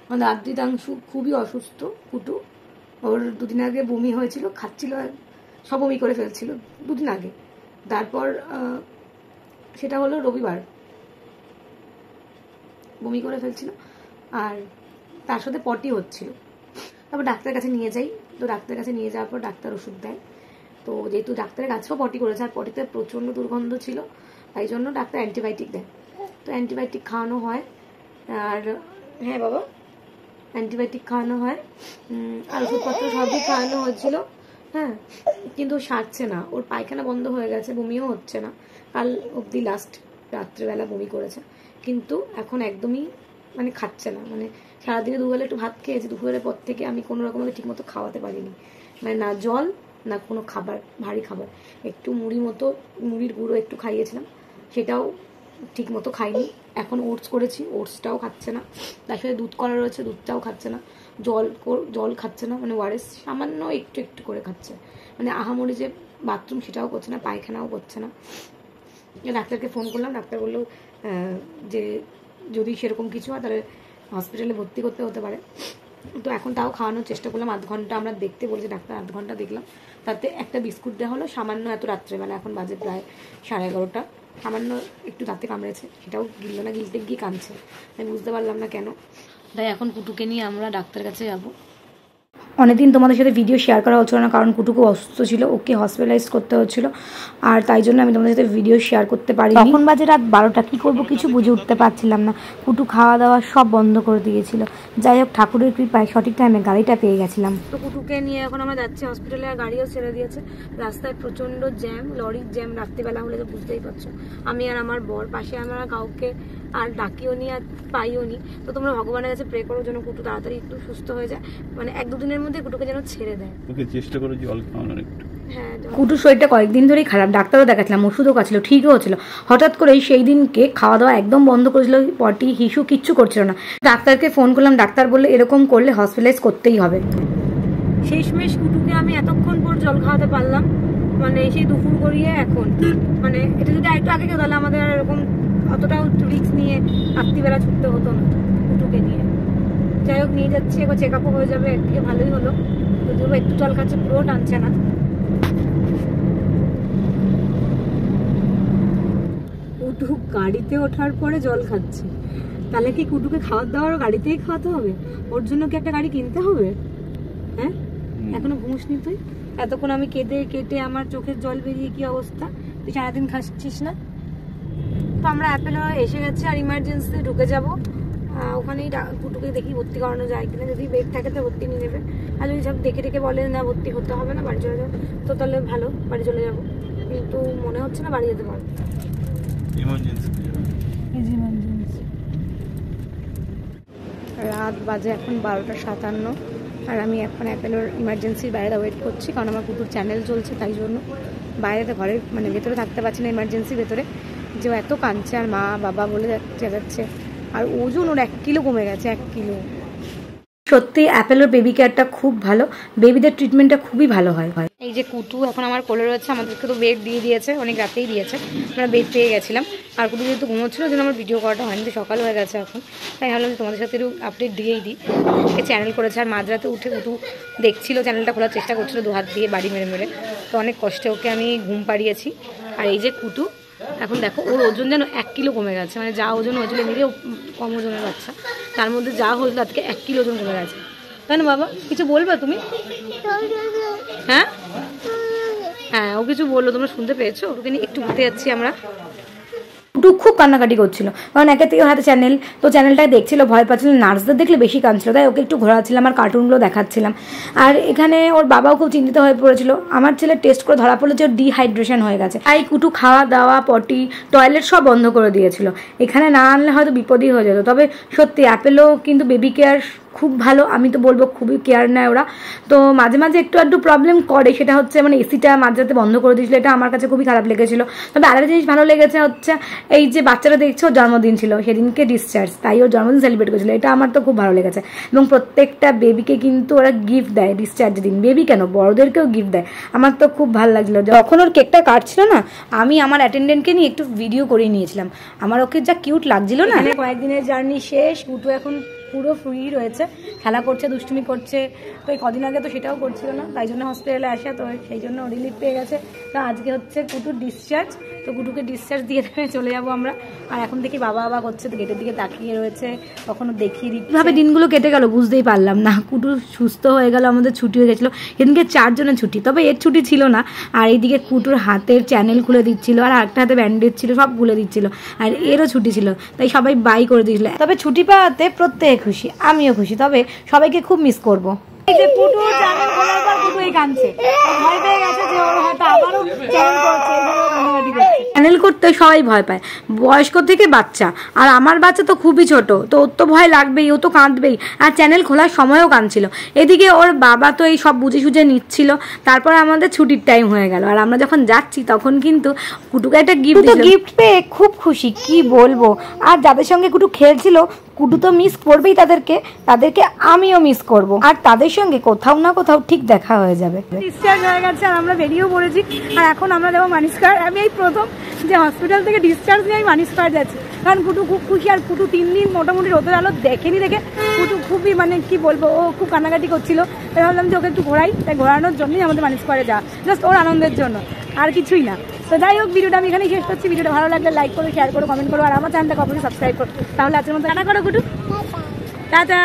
আমাদের আদ্রিতাংশু খুবই অসুস্থ কুটু। ওর দুদিন আগে বমি হয়েছিল, খাচ্ছিল, সব বমি করে ফেলছিল দুদিন আগে। তারপর সেটা হলো রবিবার, বমি করে ফেলছিল আর তার সাথে পটি হচ্ছিল। তারপর ডাক্তারের কাছে নিয়ে যাই, তো ডাক্তারের কাছে নিয়ে যাওয়ার পর ডাক্তার ওষুধ দেয়। তো যেহেতু ডাক্তারের কাছেও পটি করেছে আর পটিতে প্রচণ্ড দুর্গন্ধ ছিল, তাই জন্য ডাক্তার অ্যান্টিবায়োটিক দেয়। তো অ্যান্টিবায়োটিক খাওয়ানো হয়। আর হ্যাঁ বাবা, অ্যান্টিবায়োটিক খাওয়ানো হয় আর ওষুধপত্র সবই খাওয়ানো হচ্ছিল। হ্যাঁ, কিন্তু সারছে না, ওর পায়খানা বন্ধ হয়ে গেছে, বমিও হচ্ছে না। কাল অবধি লাস্ট রাত্রেবেলা বমি করেছে, কিন্তু এখন একদমই মানে খাচ্ছে না। মানে সারাদিনে দুবেলা একটু ভাত খেয়েছি, দুপুরের পর থেকে আমি কোনো রকমভাবে ঠিক মতো খাওয়াতে পারিনি। মানে না জল না কোনো খাবার, ভারী খাবার। একটু মুড়ির গুঁড়ো একটু খাইয়েছিলাম, সেটাও ঠিক মতো খাইনি। এখন ওটস করেছি, ওটসটাও খাচ্ছে না। তার সাথে দুধ করা রয়েছে, দুধটাও খাচ্ছে না। জল খাচ্ছে না, মানে ওআরএস সামান্য একটু একটু করে খাচ্ছে। মানে আহামরি যে বাথরুম সেটাও করছে না, পায়খানাও করছে না। ডাক্তারকে ফোন করলাম, ডাক্তার বললো যে যদি সেরকম কিছু হয় তাহলে হসপিটালে ভর্তি করতে হতে পারে। তো এখন তাও খাওয়ানোর চেষ্টা করলাম, আধ ঘন্টা আমরা দেখতে বলছি ডাক্তার, আধ ঘন্টা দেখলাম। তাতে একটা বিস্কুট দেওয়া হলো সামান্য, এত রাত্রেবেলা, এখন বাজে প্রায় 11:30। সামান্য একটু দাঁতে কামড়েছে, সেটাও গিললো না, গিলতে গিয়ে কাঁদছে। আমি বুঝতে পারলাম না কেন। তাই এখন কুটুকে নিয়ে আমরা ডাক্তারের কাছে যাবো। অনেকদিন তোমাদের সাথে ভিডিও শেয়ার করা হচ্ছিল না, কারণ কুটু খুব অসুস্থ ছিল, ওকে হসপিটালাইজ করতে হচ্ছিল। আর তাই জন্য আমি তোমাদের সাথে ভিডিও শেয়ার করতে পারি। তখন বাজে রাত 12টা, কী করবো কিছু বুঝে উঠতে পারছিলাম না। কুটু খাওয়া দাওয়া সব বন্ধ করে দিয়েছিল। যাই হোক, ঠাকুরের কৃপায় সঠিক টাইমে গাড়িটা পেয়ে গেছিলাম। তো কুটুকে নিয়ে এখন আমরা যাচ্ছি হসপিটালে, আর গাড়িও ছেড়ে দিয়েছে। রাস্তায় প্রচণ্ড জ্যাম, লরির জ্যাম। রাত্রিবেলা হলে তো বুঝতেই পারছো, আমি আর আমার বর, পাশে আমরা কাউকে আর ডাকিও নি আর পাইও নি। তো তোমরা ভগবানের কাছে প্রে করো যেন কুটু তাড়াতাড়ি একটু সুস্থ হয়ে যায়, মানে 1-2 দিনের মধ্যে কুটুকে যেন ছেড়ে দেয়। ওকে চেষ্টা করো জল খাওয়ানোর একটু। হ্যাঁ, কুটুর শরীরটা কয়েকদিন ধরেই খারাপ, ডাক্তারও দেখাচ্ছিলাম, ওষুধও খাচ্ছিল, ঠিকও হচ্ছিল। হঠাৎ করেই সেই দিনকে খাওয়া দাওয়া একদম বন্ধ করেছিল, পটি হিসু কিচ্ছু করছিল না। ডাক্তারকে ফোন করলাম, ডাক্তার বললে এরকম করলে হসপিটালাইজ করতেই হবে। শেষমেশ কুটুকে আমি এতক্ষণ পর জল খাওয়াতে পারলাম, মানে সেই দুপুর করিয়ে এখন। মানে এটা যদি একটু আগে কেউ, তাহলে আমাদের এরকম অতটাও রিস্ক নিয়ে রাত্রিবেলা ছুটতে হতো না কুটুকে নিয়ে। যাই হোক, নিয়ে যাচ্ছি, একবার চেক আপও হয়ে যাবে, একদিকে ভালোই হলো। যদিও একটু জল খাচ্ছে, পুরো টানছে না। কুটু গাড়িতে ওঠার পরে জল খাচ্ছে, তাহলে কি কুটুকে খাওয়ার দাওয়ারও গাড়িতেই খাওয়াতে হবে? ওর জন্য কি একটা গাড়ি কিনতে হবে? হ্যাঁ, এখনো ঘুমোসনি তুই? এতক্ষণ আমি কেটে কেটে আমার চোখের জল বেরিয়ে কি অবস্থা, তুই সারাদিন খাচ্ছিস না। তো আমরা অ্যাপেলো এসে গেছি আর ইমার্জেন্সি ঢুকে যাব। ওখানেই কুটুকে দেখি ভর্তি করানো যায় কিনা, যদি বেড থাকে তো ভর্তি নিয়ে নেবে, আর যদি সব দেখে দেখে বলে না ভর্তি হতে হবে না, বাড়ি চলে যাবো, তো তাহলে ভালো, বাড়ি চলে যাবো। কিন্তু মনে হচ্ছে না বাড়ি যেতে পারবো। রাত বাজে এখন 12:57 আর আমি এখন অ্যাপেলোর ইমার্জেন্সির বাইরে ওয়েট করছি, কারণ আমার কুটুর চ্যানেল চলছে, তাই জন্য বাইরেতে, ঘরে মানে ভেতরে থাকতে পারছি না, ইমার্জেন্সির ভেতরে। যে এত কাঁদছে আর মা বাবা বলে যাচ্ছে, আর ওজন ওর 1 কিলো কমে গেছে, 1 কিলো। সত্যি অ্যাপেলোর বেবি কেয়ারটা খুব ভালো, বেবিদের ট্রিটমেন্টটা খুবই ভালো হয়। এই যে কুটু এখন আমার কোলে রয়েছে, আমাদেরকে তো বেড দিয়ে দিয়েছে, অনেক রাতেই দিয়েছে, আমরা বেড পেয়ে গেছিলাম। আর কুটু যেহেতু ঘুমোচ্ছিল, যেন আমার ভিডিও করাটা হয়নি, সকাল হয়ে গেছে এখন, তাই ভাবলাম তোমাদের সাথে একটু আপডেট দিয়েই দিই। চ্যানেল করেছে, আর মাঝরাতে উঠে কুটু দেখছিল, চ্যানেলটা খোলার চেষ্টা করছিল 2 হাত দিয়ে বাড়ি মেরে মেরে, তো অনেক কষ্টে ওকে আমি ঘুম পাড়িয়েছি। আর এই যে কুটু এখন দেখো, ওর ওজন যেন 1 কিলো কমে গেছে, মানে যা ওজন হয়েছিল এমনিতে কম ওজনের বাচ্চা, তার মধ্যে যা হয়েছিল আজকে 1 কিলো ওজন কমে গেছে। তাই না বাবা, কিছু বলবে তুমি? হ্যাঁ হ্যাঁ, ও কিছু বললো, তোমরা শুনতে পেয়েছো? ওকে নিয়ে একটু ঘুরতে যাচ্ছি আমরা। কুটু খুব কান্নাকাটি করছিল, কারণ একে থেকে হাতে চ্যানেল, তো চ্যানেলটা দেখছিল, ভয় পাচ্ছিল, নার্সদের দেখলে বেশি কাঁদছিল, তাই ওকে একটু ঘোরাচ্ছিলাম আর কার্টুনগুলো দেখাচ্ছিলাম। আর এখানে ওর বাবাও খুব চিন্তিত হয়ে পড়েছিল, আমার ছেলে টেস্ট করে ধরা পড়লো যে ওর ডিহাইড্রেশন হয়ে গেছে, তাই কুটু খাওয়া দাওয়া, পটি, টয়লেট সব বন্ধ করে দিয়েছিল। এখানে না আনলে হয়তো বিপদই হয়ে যেত। তবে সত্যি অ্যাপেলো কিন্তু বেবি কেয়ার খুব ভালো, আমি তো বলবো খুবই কেয়ার নেয় ওরা। তো মাঝে মাঝে একটু প্রবলেম করে, সেটা হচ্ছে মানে এসিটা মাঝরাতে বন্ধ করে দিয়েছিল, এটা আমার কাছে খুবই খারাপ লেগেছিল। তবে আরেকটা জিনিস ভালো লেগেছে হচ্ছে এই যে বাচ্চাটা দেখছো, ওর জন্মদিন ছিল সেদিনকে ডিসচার্জ, তাই ওর জন্মদিন সেলিব্রেট করেছিল, এটা আমার তো খুব ভালো লেগেছে। এবং প্রত্যেকটা বেবিকে কিন্তু ওরা গিফট দেয় ডিসচার্জের দিন, বেবি কেন বড়দেরকেও গিফট দেয়, আমার তো খুব ভালো লাগছিলো। যখন ওর কেকটা কাটছিল না, আমি আমার অ্যাটেন্ডেন্টকে নিয়ে একটু ভিডিও করে নিয়েছিলাম, আমার ওকে যা কিউট লাগছিল না। কয়েকদিনের জার্নি শেষ, কুটু এখন পুরো ফ্রি রয়েছে, খেলা করছে, দুষ্টুমি করছে। তো এই কদিন আগে তো সেটাও করছিল না, তাই জন্য হসপিটালে আসে, তো সেই জন্য রিলিফ পেয়ে গেছে। তো আজকে হচ্ছে কুটুর ডিসচার্জ, তো কুটুকে ডিসচার্জ দিয়ে চলে যাবো আমরা। আর এখন দেখি বাবা বাবা করছে, তো গেটের দিকে তাকিয়ে রয়েছে, কখনো দেখিয়ে দিই। কীভাবে দিনগুলো কেটে গেল বুঝতেই পারলাম না। কুটু সুস্থ হয়ে গেল, আমাদের ছুটি হয়ে গেছিলো, এদিকে 4 জনের ছুটি, তবে এর ছুটি ছিল না। আর এইদিকে কুটুর হাতের চ্যানেল খুলে দিচ্ছিল, আর একটা হাতে ব্যান্ডেজ ছিল, সব খুলে দিচ্ছিল, আর এরও ছুটি ছিল, তাই সবাই বাই করে দিয়েছিল। তবে ছুটি পাওয়াতে প্রত্যেকে খুশি, আমিও খুশি, তবে সবাইকে খুব মিস করবো। কুটু চ্যানেল খোলার পর কুটু এই কাঁদছে, ভয় পেয়ে গেছে যে ওর হয়তো আবারও চ্যানেল করছে। চ্যানেল করতে সবাই ভয় পায়, বয়স্ক থেকে বাচ্চা, আর আমার বাচ্চা তো খুবই ছোট, তো ওর তো ভয় লাগবেই, ও তো কাঁদবেই, আর চ্যানেল খোলার সময়ও কাঁদছিল। এদিকে ওর বাবা তো এই সব বুঝে সুঝে নিচ্ছিল। তারপর আমাদের ছুটির টাইম হয়ে গেল, আর আমরা যখন যাচ্ছি তখন কিন্তু কুটুকে একটা গিফট পেয়ে খুব খুশি, কি বলবো। আর যাদের সঙ্গে কুটু খেলছিল, কুটু তো মিস করবেই তাদেরকে, আমিও মিস করব, আর তাদের সঙ্গে কোথাও না কোথাও ঠিক দেখা হয়ে যাবে। ডিসচার্জ হয়ে গেছে আর আমরা বেরিয়েও পড়েছি, আর এখন আমরা যাবো মানিসকার। আমি এই প্রথম যে হসপিটাল থেকে ডিসচার্জ নিয়ে আমি মানিসকার যাচ্ছি, কারণ কুটু খুব খুশি। আর কুটু 3 দিন মোটামুটি রোদের আলো দেখেনি, দেখে কুটু খুবই মানে কি বলবো, ও খুব কান্নাকাটি করছিল। তাই ভাবলাম যে ওকে একটু ঘোরাই, তাই ঘোরানোর জন্যই আমাদের মানিসকারে যাওয়া, জাস্ট ওর আনন্দের জন্য, আর কিছুই না। তো যাই হোক, ভিডিওটা আমি এখানেই শেষ করছি। ভিডিওটা ভালো লাগলে লাইক করো, শেয়ার করো, কমেন্ট করো, আর আমার চ্যানেলটাকে অবশ্যই সাবস্ক্রাইব করো। তাহলে আজকের মতো টাটা করো কুটু, টাটা।